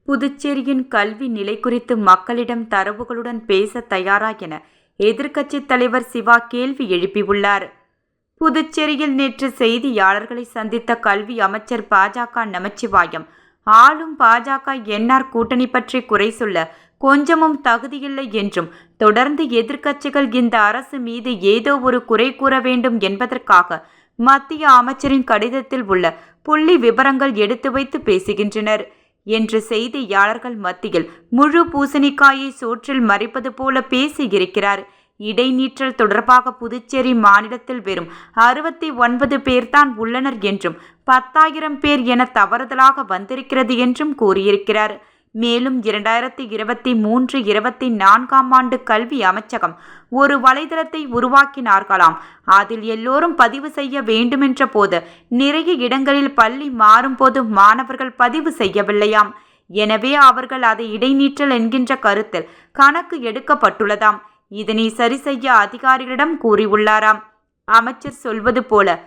புதுச்சேரியின் கல்வி நிலை குறித்து மக்களிடம் தரவுகளுடன் பேச தயாரா என எதிர்க்கட்சித் தலைவர் சிவா கேள்வி எழுப்பியுள்ளார். புதுச்சேரியில் நேற்று செய்தியாளர்களை சந்தித்த கல்வி அமைச்சர் பாஜக நமச்சிவாயம், ஆளும் பாஜக என்ஆர் கூட்டணி பற்றி குறை சொல்ல கொஞ்சமும் தகுதியில்லை என்றும், தொடர்ந்து எதிர்க்கட்சிகள் இந்த அரசு மீது ஏதோ ஒரு குறை கூற வேண்டும் என்பதற்காக மத்திய அமைச்சரின் கடிதத்தில் உள்ள புள்ளி விவரங்கள் எடுத்து வைத்து பேசுகின்றனர் என்று செய்தியாளர்கள் மத்தியில் முழு பூசணிக்காயை சோற்றில் மறைப்பது போல பேசியிருக்கிறார். இடைநீற்றல் தொடர்பாக புதுச்சேரி மாநிலத்தில் வெறும் 69 பேர்தான் உள்ளனர் என்றும் 10,000 பேர் என தவறுதலாக வந்திருக்கிறது என்றும் கூறியிருக்கிறார். மேலும் 2023-24 ஆண்டு கல்வி அமைச்சகம் ஒரு வலைதளத்தை உருவாக்கினார்களாம். அதில் எல்லோரும் பதிவு செய்ய வேண்டுமென்ற போது நிறைய இடங்களில் பள்ளி மாறும்போது மாணவர்கள் பதிவு செய்யவில்லையாம். எனவே அவர்கள் அதை இடைநீற்றல் என்கின்ற கருத்தில் கணக்கு எடுக்கப்பட்டுள்ளதாம். இதனை சரி செய்ய அதிகாரிகளிடம் கூறியுள்ளாராம். அமைச்சர் சொல்வது போல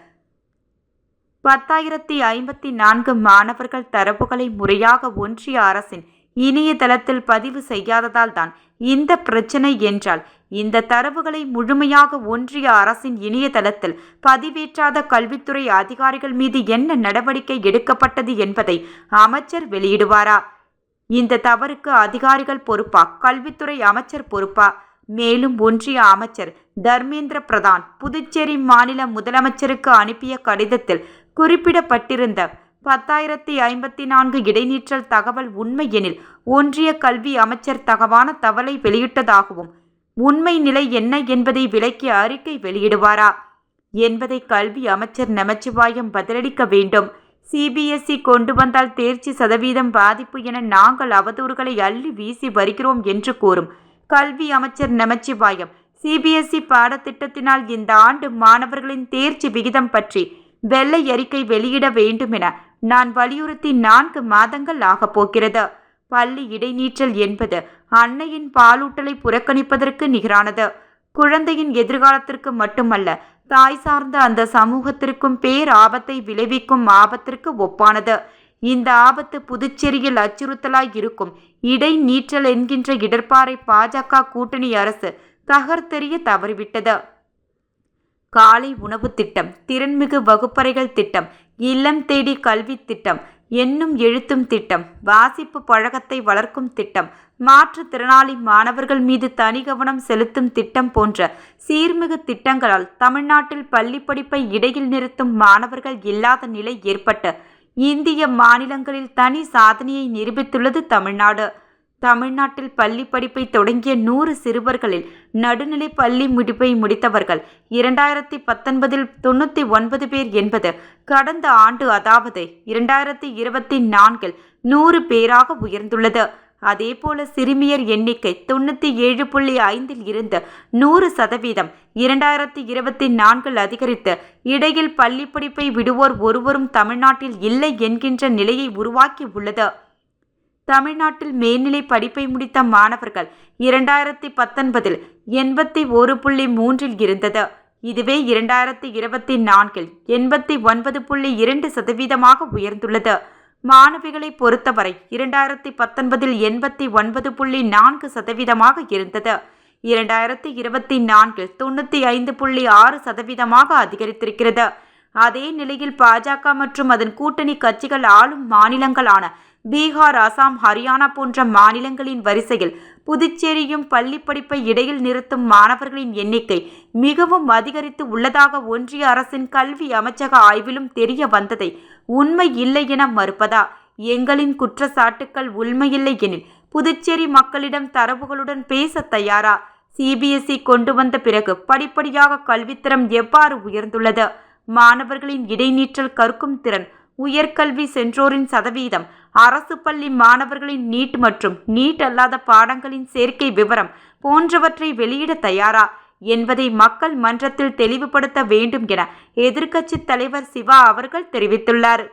10,054 மாணவர்கள் தரவுகளை முறையாக ஒன்றிய அரசின் இணையதளத்தில் பதிவு செய்யாததால் தான் இந்த பிரச்சனை என்றால், இந்த தரவுகளை முழுமையாக ஒன்றிய அரசின் இணையதளத்தில் பதிவேற்றாத கல்வித்துறை அதிகாரிகள் மீது என்ன நடவடிக்கை எடுக்கப்பட்டது என்பதை அமைச்சர் வெளியிடுவாரா? இந்த தவறுக்கு அதிகாரிகள் பொறுப்பா, கல்வித்துறை அமைச்சர் பொறுப்பா? மேலும் ஒன்றிய அமைச்சர் தர்மேந்திர பிரதான் புதுச்சேரி மாநில முதலமைச்சருக்கு அனுப்பிய கடிதத்தில் குறிப்பிடப்பட்டிருந்த 10,054 இடைநீற்றல் தகவல் உண்மை எனில் ஒன்றிய கல்வி அமைச்சர் தகவான தகவலை வெளியிட்டதாகவும், உண்மை நிலை என்ன என்பதை விளக்கி அறிக்கை வெளியிடுவாரா என்பதை கல்வி அமைச்சர் நமச்சிவாயம் பதிலளிக்க வேண்டும். CBSE கொண்டு வந்தால் தேர்ச்சி சதவீதம் பாதிப்பு என நாங்கள் அவதூறுகளை அள்ளி வீசி வருகிறோம் என்று கூறும் கல்வி அமைச்சர் நமச்சிவாயம், CBSE பாடத்திட்டத்தினால் இந்த ஆண்டு மாணவர்களின் தேர்ச்சி விகிதம் பற்றி வெள்ளை அறிக்கை வெளியிட வேண்டும் என நான் வலியுறுத்தி 4 மாதங்கள் ஆகப் போகிறது. பள்ளி இடைநீற்றல் என்பது அன்னையின் பாலூட்டலை புறக்கணிப்பதற்கு நிகரானது. குழந்தையின் எதிர்காலத்திற்கு மட்டுமல்ல, தாய் சார்ந்த அந்த சமூகத்திற்கும் பேர் ஆபத்தை விளைவிக்கும் ஆபத்திற்கு ஒப்பானது. இந்த ஆபத்து புதுச்சேரியில் அச்சுறுத்தலாய் இருக்கும் இடைநீற்றல் என்கின்ற இடர்பாறை பாஜக கூட்டணி அரசு தகர்த்தெறிய தவறிவிட்டது. காலை உணவு திட்டம், திறன்மிகு வகுப்பறைகள் திட்டம், இல்லம் தேடி கல்வி திட்டம், எண்ணும் எழுத்தும் திட்டம், வாசிப்பு பழக்கத்தை வளர்க்கும் திட்டம், மாற்றுத்திறனாளி மாணவர்கள் மீது தனி கவனம் செலுத்தும் திட்டம் போன்ற சீர்மிகு திட்டங்களால் தமிழ்நாட்டில் பள்ளி படிப்பை இடையில் நிறுத்தும் மாணவர்கள் இல்லாத நிலை ஏற்பட்டு இந்திய மாநிலங்களில் தனி சாதனையை நிரூபித்துள்ளது தமிழ்நாடு. தமிழ்நாட்டில் பள்ளி படிப்பை தொடங்கிய 100 சிறுவர்களில் நடுநிலை பள்ளி முடிப்பை முடித்தவர்கள் 2019 99 பேர் என்பது கடந்த ஆண்டு, அதாவது 2024 100 பேராக உயர்ந்துள்ளது. அதேபோல சிறுமியர் எண்ணிக்கை 97.5 இருந்து 100% 2024 அதிகரித்து இடையில் பள்ளி படிப்பை விடுவோர் ஒருவரும் தமிழ்நாட்டில் இல்லை என்கின்ற நிலையை உருவாக்கி உள்ளது. தமிழ்நாட்டில் மேல்நிலை படிப்பை முடித்த மாணவர்கள் 2019 81.3 இருந்தது. இதுவே 2024 89.2% உயர்ந்துள்ளது. மாணவிகளை பொறுத்தவரை 2019 89.4% இருந்தது. 2024 95.6% அதிகரித்திருக்கிறது. அதே நிலையில் பாஜக மற்றும் அதன் கூட்டணி கட்சிகள் ஆளும் மாநிலங்களான பீகார், அசாம், ஹரியானா போன்ற மாநிலங்களின் வரிசையில் புதுச்சேரியும் பள்ளி படிப்பை இடையில் நிறுத்தும் மாணவர்களின் எண்ணிக்கை மிகவும் அதிகரித்து உள்ளதாக ஒன்றிய அரசின் கல்வி அமைச்சக ஆய்விலும் தெரிய வந்ததை உண்மை இல்லை என மறுப்பதா? எங்களின் குற்றச்சாட்டுக்கள் உண்மையில்லை எனில் புதுச்சேரி மக்களிடம் தரவுகளுடன் பேச தயாரா? CBSE கொண்டு வந்த பிறகு படிப்படியாக கல்வித்தரம் எவ்வாறு உயர்ந்துள்ளது? மாணவர்களின் இடைநீற்றல் கற்கும் திறன், உயர்கல்வி சென்றோரின் சதவீதம், அரசு பள்ளி மாணவர்களின் நீட் மற்றும் நீட் அல்லாத பாடங்களின் சேர்க்கை விவரம் போன்றவற்றை வெளியிட தயாரா என்பதை மக்கள் மன்றத்தில் தெளிவுபடுத்த வேண்டும் என எதிர்க்கட்சித் தலைவர் சிவா அவர்கள் தெரிவித்துள்ளார்.